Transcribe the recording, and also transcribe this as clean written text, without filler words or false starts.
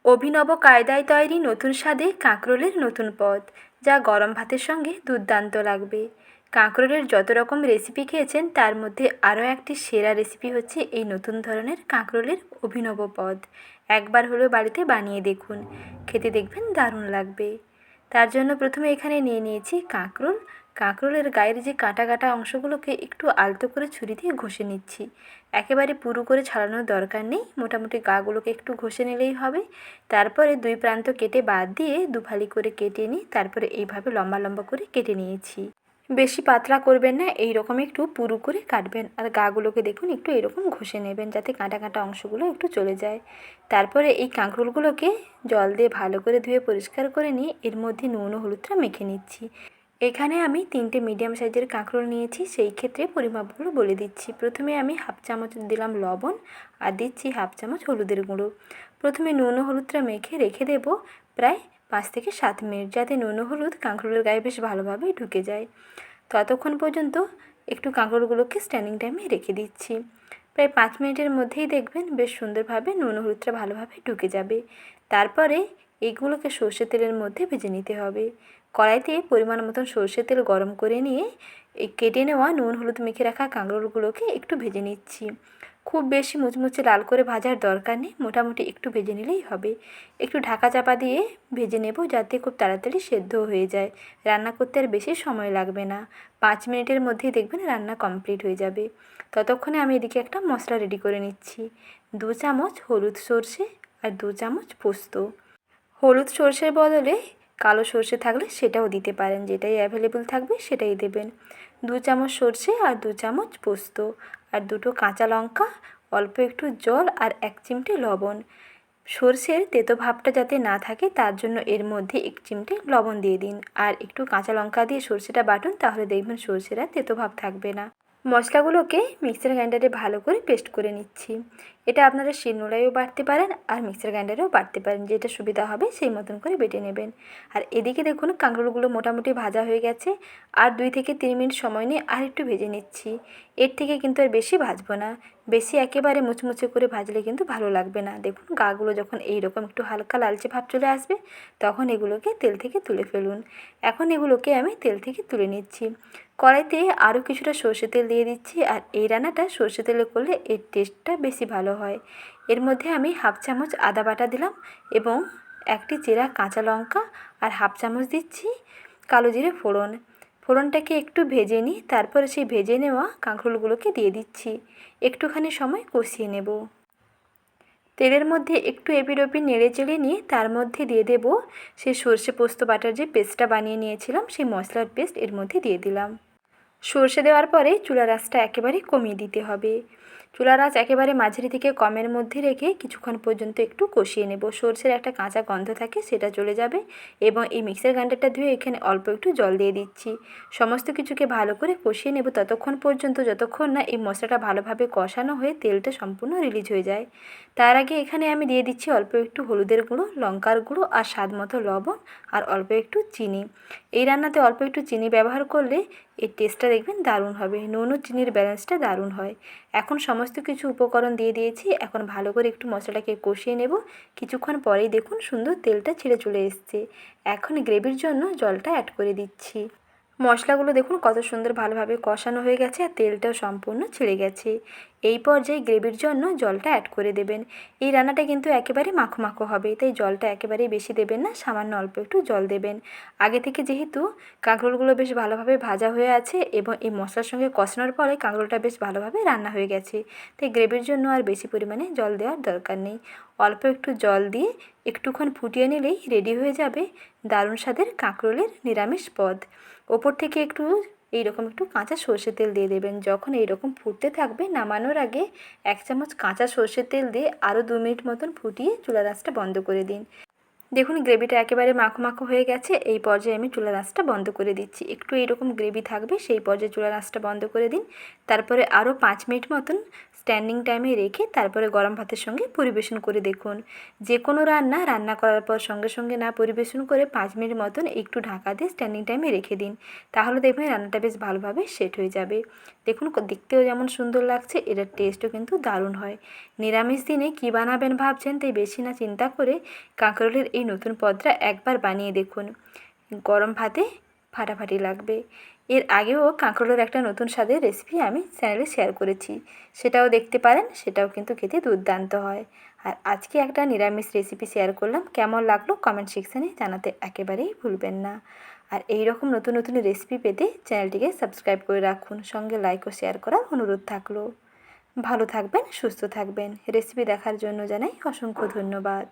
অভিনব কায়দায় তৈরি নতুন স্বাদে কাঁকরোলের নতুন পদ, যা গরম ভাতের সঙ্গে দুর্দান্ত লাগবে। কাঁকরোলের যত রকম রেসিপি খেয়েছেন তার মধ্যে আরও একটি সেরা রেসিপি হচ্ছে এই নতুন ধরনের কাঁকরোলের অভিনব পদ। একবার হলেও বাড়িতে বানিয়ে দেখুন, খেতে দেখবেন দারুণ লাগবে। তার জন্য প্রথমে এখানে নিয়ে নিয়েছি কাঁকরোল। কাঁকরোলের গায়ের যে কাটা কাটা অংশগুলোকে একটু আলতো করে ছুরি দিয়ে ঘষে নিচ্ছি। একেবারে পুরু করে ছাড়ানোর দরকার নেই, মোটামুটি গাগুলোকে একটু ঘষে নিলেই হবে। তারপরে দুই প্রান্ত কেটে বাদ দিয়ে দুফালি করে কেটে নিই। তারপরে এইভাবে লম্বা লম্বা করে কেটে নিয়েছি। বেশি পাতলা করবেন না, এই রকম একটু পুরু করে কাটবেন। আর গাগুলোকে দেখুন একটু এরকম ঘষে নেবেন, যাতে কাঁটা কাঁটা অংশগুলো একটু চলে যায়। তারপরে এই কাঁকরোলগুলোকে জল দিয়ে ভালো করে ধুয়ে পরিষ্কার করে নিয়ে এর মধ্যে নুন ও হলুদটা মেখে নিচ্ছি। এখানে আমি 3টে মিডিয়াম সাইজের কাঁকরোল নিয়েছি, সেই ক্ষেত্রে পরিমাপগুলো বলে দিচ্ছি। প্রথমে আমি হাফ চামচ দিলাম লবণ আর দিচ্ছি হাফ চামচ হলুদের গুঁড়ো। প্রথমে নুন ও হলুদটা মেখে রেখে দেবো প্রায় 5 থেকে 7 মিনিট, যাতে নুন ও হলুদ কাঁকরোলের গায়ে বেশ ভালোভাবে ঢুকে যায়। ততক্ষণ পর্যন্ত একটু কাঁকরোলগুলোকে স্ট্যান্ডিং টাইমে রেখে দিচ্ছি। প্রায় 5 মিনিটের মধ্যেই দেখবেন বেশ সুন্দরভাবে নুন ও হলুদটা ভালোভাবে ঢুকে যাবে। তারপরে এগুলোকে সর্ষের তেলের মধ্যে ভেজে নিতে হবে। কড়াইতে পরিমাণ মতন সর্ষের তেল গরম করে নিয়ে এই কেটে নেওয়া নুন হলুদ মেখে রাখা কাঁকরোলগুলোকে একটু ভেজে নিচ্ছি। খুব বেশি মুচমুচে লাল করে ভাজার দরকার নেই, মোটামুটি একটু ভেজে নিলেই হবে। একটু ঢাকা চাপা দিয়ে ভেজে নেব, যাতে খুব তাড়াতাড়ি সেদ্ধ হয়ে যায়। রান্না করতে আর বেশি সময় লাগবে না, 5 মিনিটের মধ্যেই দেখবেন রান্না কমপ্লিট হয়ে যাবে। ততক্ষণে আমি এদিকে একটা মশলা রেডি করে নিচ্ছি। 2 চামচ হলুদ সর্ষে আর 2 চামচ পোস্ত। হলুদ সর্ষের বদলে কালো সর্ষে থাকলে সেটাও দিতে পারেন, যেটাই অ্যাভেলেবল থাকবে সেটাই দেবেন। 2 চামচ সর্ষে আর 2 চামচ পোস্ত আর 2টো কাঁচা লঙ্কা, অল্প একটু জল আর 1 চিমটে লবণ। সর্ষের তেতো ভাবটা যাতে না থাকে তার জন্য এর মধ্যে 1 চিমটে লবণ দিয়ে দিন, আর একটু কাঁচা লঙ্কা দিয়ে সর্ষেটা বাটুন, তাহলে দেখবেন সর্ষের আর তেতো ভাব থাকবে না। মশলাগুলোকে মিক্সার গ্রাইন্ডারে ভালো করে পেস্ট করে নিচ্ছি। এটা আপনারা শিলনোড়ায়ও বাটতে পারেন আর মিক্সার গ্রাইন্ডারেও বাটতে পারেন, যেটা সুবিধা হবে সেই মতন করে বেটে নেবেন। আর এদিকে দেখুন কাঁকরোলগুলো মোটামুটি ভাজা হয়ে গেছে। আর 2 থেকে 3 মিনিট সময় নিয়ে আর একটু ভেজে নিচ্ছি। এর থেকে কিন্তু আর বেশি ভাজবো না, বেশি একেবারে মুচমুচে করে ভাজলে কিন্তু ভালো লাগবে না। দেখুন গাগুলো যখন এইরকম একটু হালকা লালচে ভাব চলে আসবে, তখন এগুলোকে তেল থেকে তুলে ফেলুন। এখন এগুলোকে আমি তেল থেকে তুলে নিচ্ছি। কড়াইতে আরও কিছুটা সর্ষে তেল দিয়ে দিচ্ছি, আর এই রান্নাটা সর্ষে তেলে করলে এর টেস্টটা বেশি ভালো হয়। এর মধ্যে আমি হাফ চামচ আদা বাটা দিলাম এবং একটি চেরা কাঁচা লঙ্কা আর হাফ চামচ দিচ্ছি কালো জিরে ফোড়ন। ফোড়নটাকে একটু ভেজে নিই, তারপরে সেই ভেজে নেওয়া কাঁকরোলগুলোকে দিয়ে দিচ্ছি। একটুখানি সময় কষিয়ে নেব। তেলের মধ্যে একটু এপিট ওপিট নেড়ে চেড়ে নিয়ে তার মধ্যে দিয়ে দেব সেই সর্ষে পোস্ত বাটার যে পেস্টটা বানিয়ে নিয়েছিলাম, সেই মশলার পেস্ট এর মধ্যে দিয়ে দিলাম। সর্ষে দেওয়ার পরে চুলার আঁচটা একেবারে কমিয়ে দিতে হবে। চুলার আঁচ একেবারে মাঝারি থেকে কমের মধ্যে রেখে কিছুক্ষণ পর্যন্ত একটু কষিয়ে নেব। সর্ষের একটা কাঁচা গন্ধ থাকে, সেটা চলে যাবে। এবং এই মিক্সার গ্রাইন্ডারটা ধুয়ে এখানে অল্প একটু জল দিয়ে দিচ্ছি। সমস্ত কিছুকে ভালো করে কষিয়ে নেব ততক্ষণ পর্যন্ত যতক্ষণ না এই মশলাটা ভালোভাবে কষানো হয়ে তেলটা সম্পূর্ণ রিলিজ হয়ে যায়। তার আগে এখানে আমি দিয়ে দিচ্ছি অল্প একটু হলুদের গুঁড়ো, লঙ্কার গুঁড়ো আর স্বাদ মতো লবণ আর অল্প একটু চিনি। এই রান্নাতে অল্প একটু চিনি ব্যবহার করলে এর টেস্টটা দেখবেন দারুণ হবে। নুন ও চিনির ব্যালেন্সটা দারুণ হয়। এখন সমস্ত কিছু উপকরণ দিয়ে দিয়েছি। এখন ভালো করে একটু মশলাটাকে কষিয়ে নেব। কিছুক্ষণ পরেই দেখুন সুন্দর তেলটা ছেড়ে চলে এসছে। এখন গ্রেভির জন্য জলটা অ্যাড করে দিচ্ছি। মশলাগুলো দেখুন কত সুন্দর ভালোভাবে কষানো হয়ে গেছে আর তেলটাও সম্পূর্ণ ছেড়ে গেছে। এই পর্যায়ে গ্রেভির জন্য জলটা অ্যাড করে দেবেন। এই রান্নাটা কিন্তু একেবারে মাখো মাখো হবে, তাই জলটা একেবারেই বেশি দেবেন না, সামান্য অল্প একটু জল দেবেন। আগে থেকে যেহেতু কাঁকরোলগুলো বেশ ভালোভাবে ভাজা হয়ে আছে এবং এই মশলার সঙ্গে কষানোর পরে কাঁকরোলটা বেশ ভালোভাবে রান্না হয়ে গেছে, তাই গ্রেভির জন্য আর বেশি পরিমাণে জল দেওয়ার দরকার নেই। অল্প একটু জল দিয়ে একটুক্ষণ ফুটিয়ে নিলেই রেডি হয়ে যাবে দারুণ স্বাদের কাঁকরোলের নিরামিষ পদ। ওপর থেকে একটু এইরকম একটু কাঁচা সর্ষের তেল দিয়ে দেবেন। যখন এইরকম ফুটতে থাকবে নামানোর আগে 1 চামচ কাঁচা সর্ষের তেল দিয়ে আরও 2 মিনিট মতন ফুটিয়ে চুলার আঁচটা বন্ধ করে দিন। দেখুন গ্রেভিটা একেবারে মাখো মাখো হয়ে গেছে। এই পর্যায়ে আমি চুলার আঁচটা বন্ধ করে দিচ্ছি। একটু এইরকম গ্রেভি থাকবে, সেই পর্যায়ে চুলার আঁচটা বন্ধ করে দিন। তারপরে আরও 5 মিনিট মতন স্ট্যান্ডিং টাইমে রেখে তারপরে গরম ভাতের সঙ্গে পরিবেশন করে দেখুন। যে কোনো রান্না করার পর সঙ্গে সঙ্গে না পরিবেশন করে 5 মিনিট মতন একটু ঢাকা দিয়ে স্ট্যান্ডিং টাইমে রেখে দিন, তাহলে দেখবেন রান্নাটা বেশ ভালোভাবে সেট হয়ে যাবে। দেখুন দেখতেও যেমন সুন্দর লাগছে, এটার টেস্টও কিন্তু দারুণ হয়। নিরামিষ দিনে কী বানাবেন ভাবছেন, তাই বেশি না চিন্তা করে কাঁকরোলের এই নতুন পদটা একবার বানিয়ে দেখুন। গরম ভাতে ফাটাফাটি লাগবে। এর আগেও কাঁকরোলের একটা নতুন স্বাদের রেসিপি আমি চ্যানেলে শেয়ার করেছি, সেটাও দেখতে পারেন, সেটাও কিন্তু খেতে দুর্দান্ত হয়। আর আজকে একটা নিরামিষ রেসিপি শেয়ার করলাম, কেমন লাগলো কমেন্ট সেকশানে জানাতে একেবারেই ভুলবেন না। আর এই রকম নতুন নতুন রেসিপি পেতে চ্যানেলটিকে সাবস্ক্রাইব করে রাখুন, সঙ্গে লাইক ও শেয়ার করার অনুরোধ থাকলো। ভালো থাকবেন, সুস্থ থাকবেন। রেসিপি দেখার জন্য জানাই অসংখ্য ধন্যবাদ।